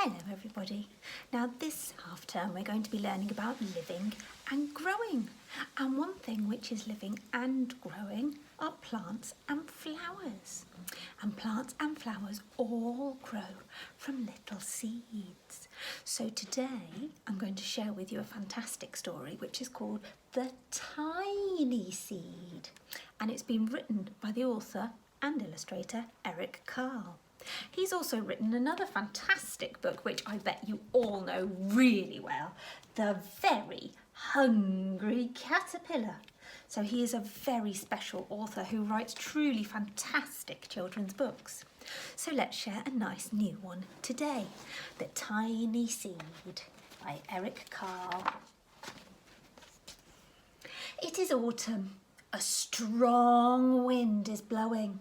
Hello everybody. Now this half term we're going to be learning about living and growing. And one thing which is living and growing are plants and flowers. And plants and flowers all grow from little seeds. So today I'm going to share with you a fantastic story which is called The Tiny Seed. And it's been written by the author and illustrator Eric Carle. He's also written another fantastic book which I bet you all know really well, The Very Hungry Caterpillar. So he is a very special author who writes truly fantastic children's books. So let's share a nice new one today, The Tiny Seed by Eric Carle. It is autumn. A strong wind is blowing.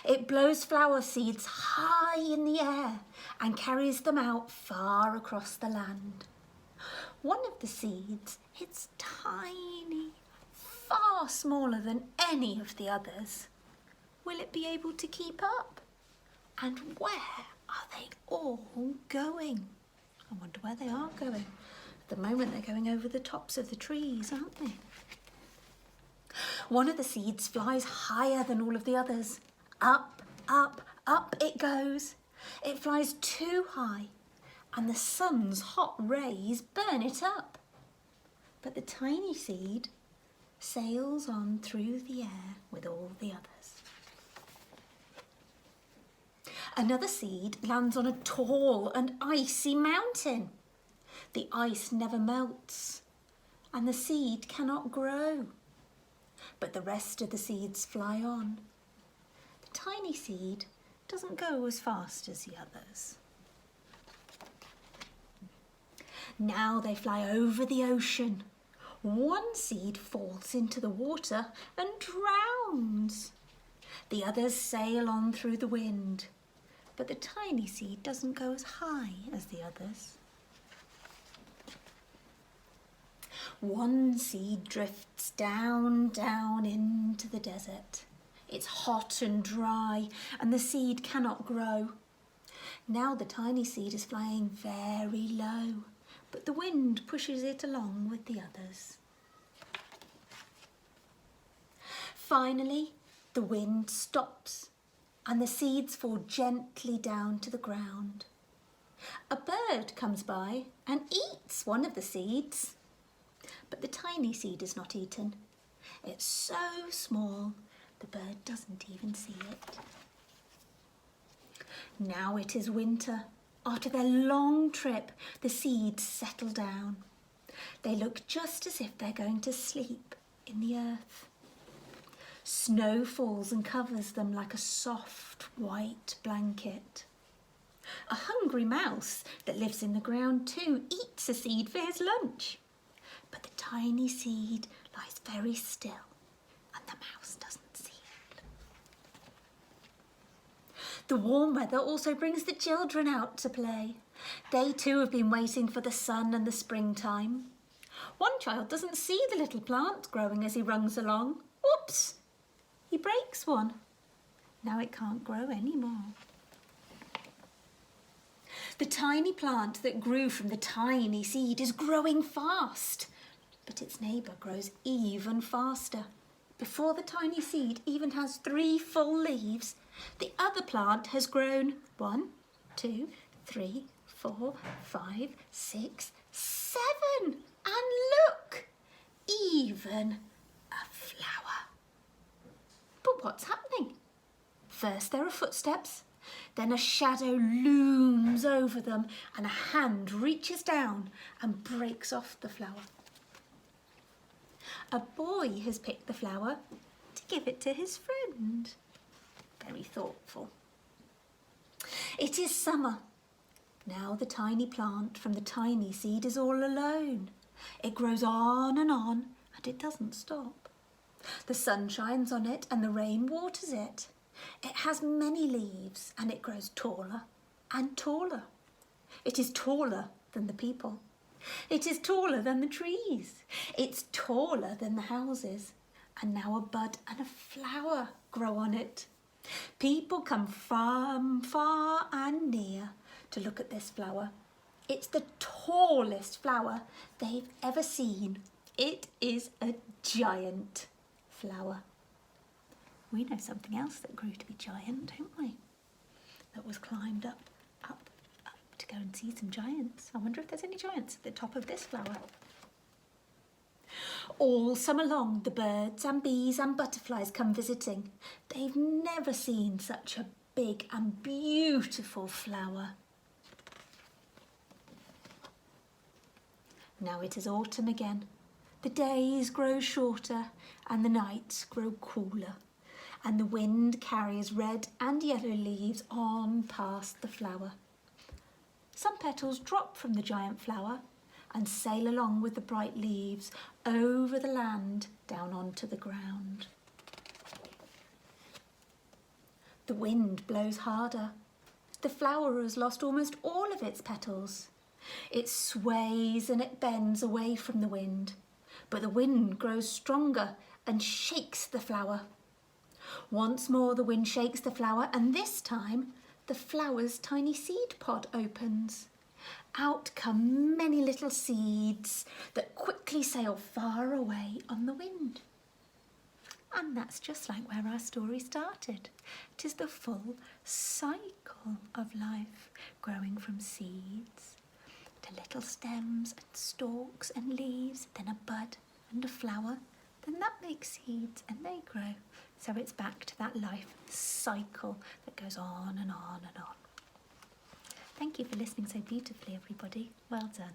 It blows flower seeds high in the air and carries them out far across the land. One of the seeds, it's tiny, far smaller than any of the others. Will it be able to keep up? And where are they all going? I wonder where they are going. At the moment they're going over the tops of the trees, aren't they? One of the seeds flies higher than all of the others. Up, up, up it goes. It flies too high and the sun's hot rays burn it up. But the tiny seed sails on through the air with all the others. Another seed lands on a tall and icy mountain. The ice never melts and the seed cannot grow. But the rest of the seeds fly on. The tiny seed doesn't go as fast as the others. Now they fly over the ocean. One seed falls into the water and drowns. The others sail on through the wind, but the tiny seed doesn't go as high as the others. One seed drifts down into the desert. It's hot and dry and the seed cannot grow. Now the tiny seed is flying very low, but the wind pushes it along with the others. Finally, the wind stops and the seeds fall gently down to the ground. A bird comes by and eats one of the seeds. But the tiny seed is not eaten. It's so small, the bird doesn't even see it. Now it is winter. After their long trip, the seeds settle down. They look just as if they're going to sleep in the earth. Snow falls and covers them like a soft white blanket. A hungry mouse that lives in the ground too eats a seed for his lunch. But the tiny seed lies very still and the mouse doesn't see it. The warm weather also brings the children out to play. They too have been waiting for the sun and the springtime. One child doesn't see the little plant growing as he runs along. Oops! He breaks one. Now it can't grow anymore. The tiny plant that grew from the tiny seed is growing fast. But its neighbour grows even faster. Before the tiny seed even has 3 full leaves, the other plant has grown 1, 2, 3, 4, 5, 6, 7. And look, even a flower. But what's happening? First there are footsteps, then a shadow looms over them and a hand reaches down and breaks off the flower. A boy has picked the flower to give it to his friend. Very thoughtful. It is summer. Now the tiny plant from the tiny seed is all alone. It grows on and it doesn't stop. The sun shines on it and the rain waters it. It has many leaves and it grows taller and taller. It is taller than the people. It is taller than the trees. It's taller than the houses. And now a bud and a flower grow on it. People come from far and near to look at this flower. It's the tallest flower they've ever seen. It is a giant flower. We know something else that grew to be giant, don't we? That was climbed up to go and see some giants. I wonder if there's any giants at the top of this flower. All summer long, the birds and bees and butterflies come visiting. They've never seen such a big and beautiful flower. Now it is autumn again. The days grow shorter and the nights grow cooler, and the wind carries red and yellow leaves on past the flower. Some petals drop from the giant flower and sail along with the bright leaves over the land down onto the ground. The wind blows harder. The flower has lost almost all of its petals. It sways and it bends away from the wind, but the wind grows stronger and shakes the flower. Once more the wind shakes the flower, and this time the flower's tiny seed pod opens. Out come many little seeds that quickly sail far away on the wind. And that's just like where our story started. 'Tis the full cycle of life, growing from seeds to little stems and stalks and leaves, then a bud and a flower, then that makes seeds and they grow. So it's back to that life cycle that goes on and on and on. Thank you for listening so beautifully, everybody. Well done.